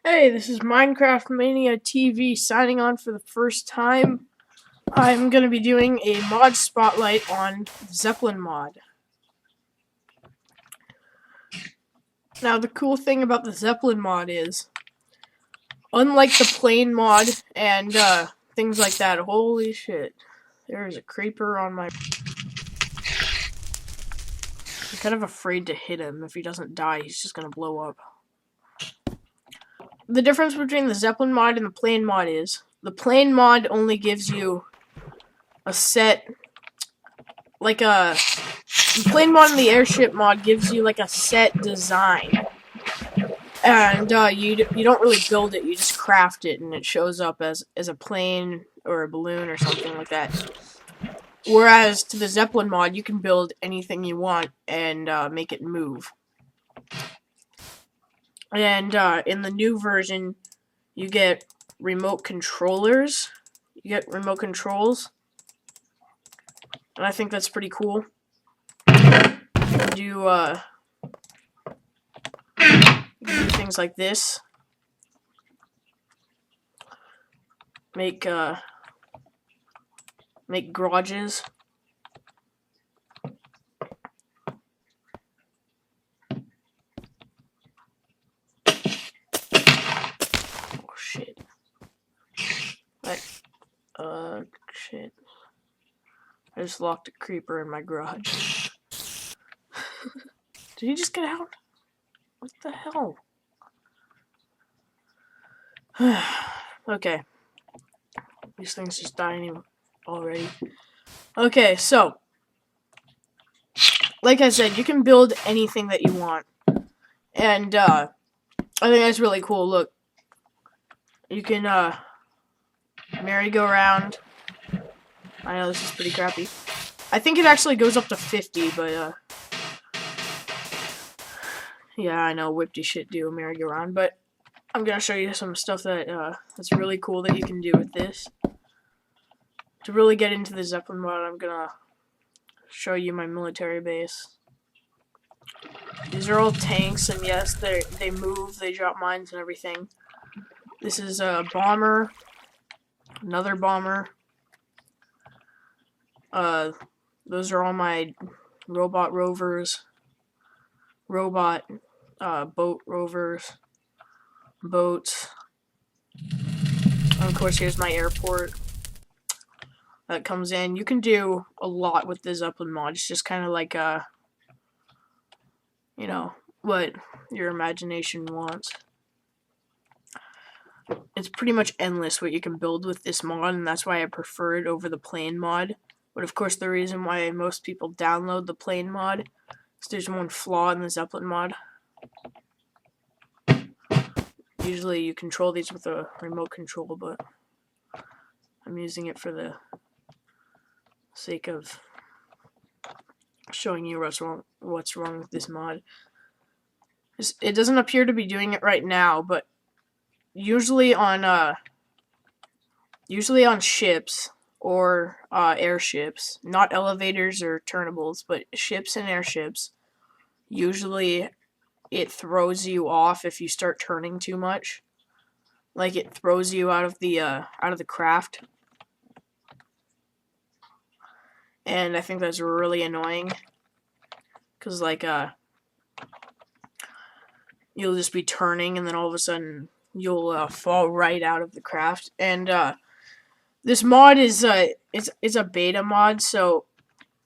Hey, this is Minecraft Mania TV signing on for the first time. I'm going to be doing a mod spotlight on Zeppelin Mod. Now, the cool thing about the Zeppelin Mod is, unlike the plain mod and things like that, holy shit, there's a creeper on my... I'm kind of afraid to hit him. If he doesn't die, he's just going to blow up. The difference between the Zeppelin mod and the plain mod is, the plain mod only gives you a set, like the plain mod and the airship mod gives you like a set design. And you don't really build it, you just craft it, and it shows up as a plane or a balloon or something like that. Whereas to the Zeppelin mod, you can build anything you want and make it move. And in the new version, you get remote controllers. You get remote controls. And I think that's pretty cool. You do things like this. Make garages. Oh shit. Shit. I just locked a creeper in my garage. Did he just get out? What the hell? Okay. These things just dying already. Okay, so like I said, you can build anything that you want. And I think that's really cool. Look. You can merry-go-round. I know this is pretty crappy. I think it actually goes up to 50, but yeah, I know whippy shit do a merry-go-round, but I'm gonna show you some stuff that that's really cool that you can do with this. To really get into the Zeppelin mod, I'm gonna show you my military base. These are all tanks, and yes, they move, they drop mines and everything. This is a bomber, another bomber. Those are all my robot rovers, boat rovers, boats. And of course, here's my airport that comes in. You can do a lot with the Zeppelin mod. It's just kind of like you know, what your imagination wants. It's pretty much endless what you can build with this mod, and that's why I prefer it over the plain mod. But of course, the reason why most people download the plain mod is there's one flaw in the Zeppelin mod. Usually you control these with a remote control, but I'm using it for the sake of showing you what's wrong with this mod. It doesn't appear to be doing it right now, but usually on ships or airships, not elevators or turnables, but ships and airships, usually it throws you off if you start turning too much. Like, it throws you out of the craft. And I think that's really annoying, cause like you'll just be turning and then all of a sudden you'll fall right out of the craft. And this mod is it's a beta mod, so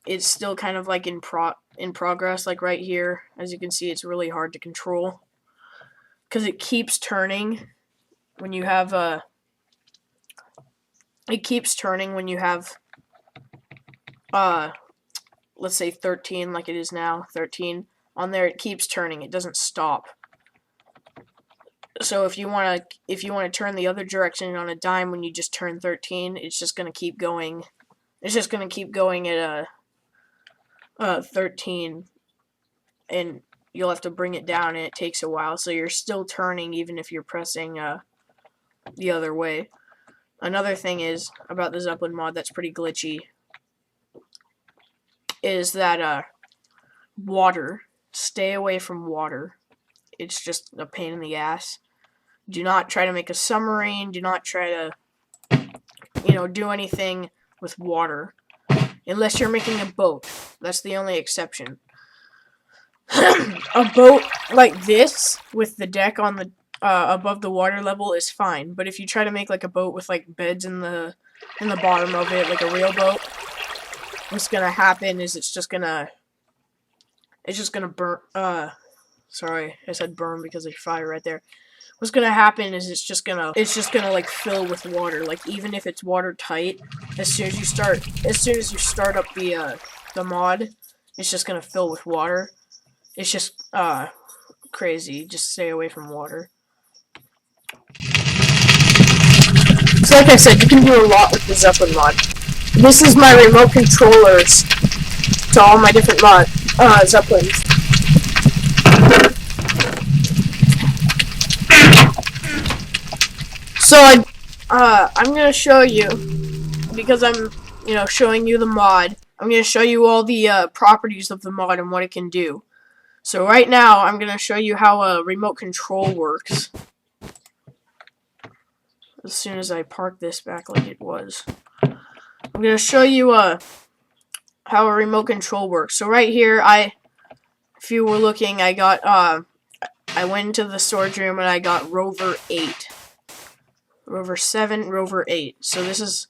it's still kind of like in progress. Like right here, as you can see, it's really hard to control because it keeps turning when you have let's say 13, like it is now, 13 on there. It keeps turning, it doesn't stop. So if you want to turn the other direction on a dime when you just turn 13, it's just going to keep going. It's just going to keep going at 13, and you'll have to bring it down, and it takes a while. So you're still turning even if you're pressing the other way. Another thing is about the Zeppelin mod that's pretty glitchy is that water. Stay away from water. It's just a pain in the ass. Do not try to make a submarine. Do not try to, do anything with water. Unless you're making a boat. That's the only exception. A boat like this, with the deck on the above the water level, is fine. But if you try to make like a boat with like beds in the bottom of it, like a real boat, what's gonna happen is it's just gonna burn. Sorry, I said burn because there's fire right there. What's gonna happen is it's just gonna like fill with water. Like even if it's watertight, as soon as you start up the mod, it's just gonna fill with water. It's just crazy. Just stay away from water. So like I said, you can do a lot with the Zeppelin mod. This is my remote controllers to all my different Zeppelins. So I'm gonna show you, because I'm showing you the mod. I'm gonna show you all the properties of the mod and what it can do. So right now I'm gonna show you how a remote control works. As soon as I park this back like it was, I'm gonna show you how a remote control works. So right here, if you were looking, I got I went into the storage room and I got Rover 8. Rover 7, Rover 8. So this is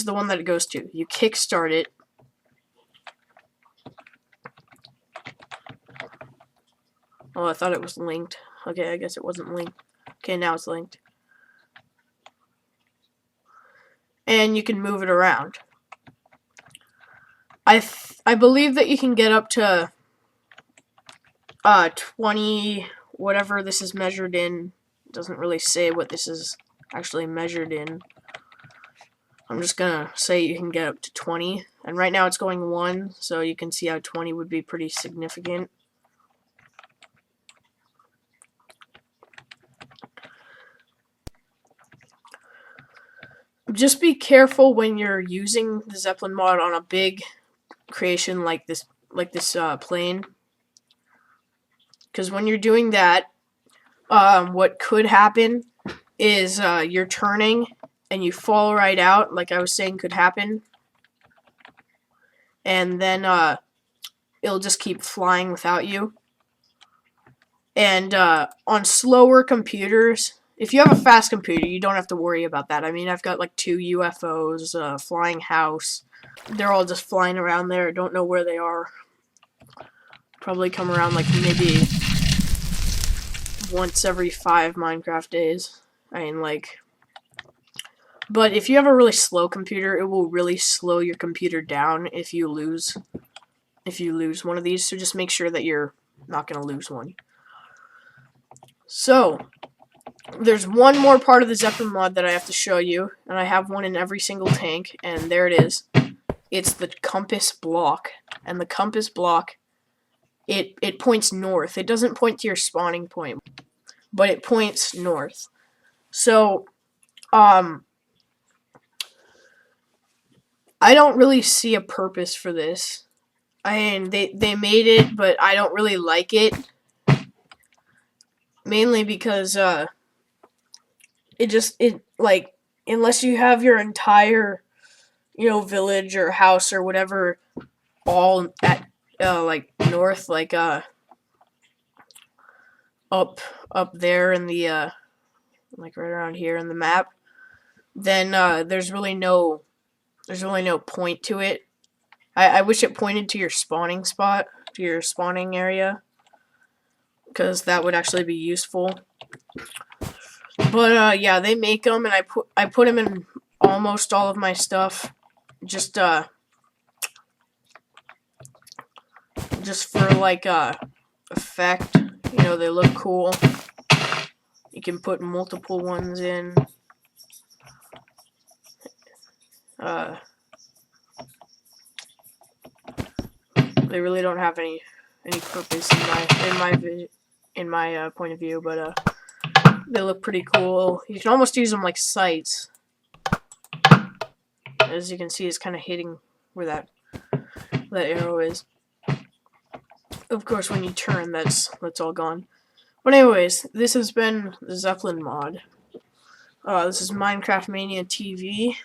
the one that it goes to. You kickstart it. Oh, I thought it was linked. Okay, I guess it wasn't linked. Okay, now it's linked. And you can move it around. I believe that you can get up to 20, whatever this is measured in. It doesn't really say what this is actually measured in. I'm just gonna say you can get up to 20, and right now it's going 1, so you can see how 20 would be pretty significant. Just be careful when you're using the Zeppelin mod on a big creation like this plane, because when you're doing that, what could happen is you're turning and you fall right out, like I was saying could happen, and then it'll just keep flying without you. And on slower computers, if you have a fast computer, you don't have to worry about that. I mean, I've got like 2 UFOs, flying house. They're all just flying around there. I don't know where they are. Probably come around like maybe once every 5 Minecraft days. I mean, like... But if you have a really slow computer, it will really slow your computer down if you lose one of these. So just make sure that you're not going to lose one. So, there's one more part of the Zeppelin mod that I have to show you, and I have one in every single tank, and there it is. It's the compass block, and the compass block, it points north. It doesn't point to your spawning point, but it points north. So, I don't really see a purpose for this. I mean, they made it, but I don't really like it. Mainly because, like, unless you have your entire, village or house or whatever all at, like, north, like, up there in the, like, right around here in the map, then, there's really no point to it. I wish it pointed to your spawning spot, to your spawning area, because that would actually be useful. But yeah, they make them, and I put them in almost all of my stuff, just for like effect. They look cool. You can put multiple ones in. They really don't have any purpose in my point of view, but they look pretty cool. You can almost use them like sights. As you can see, it's kind of hitting where that arrow is. Of course, when you turn, that's all gone. But anyways, this has been the Zeppelin mod. This is Minecraft Mania TV.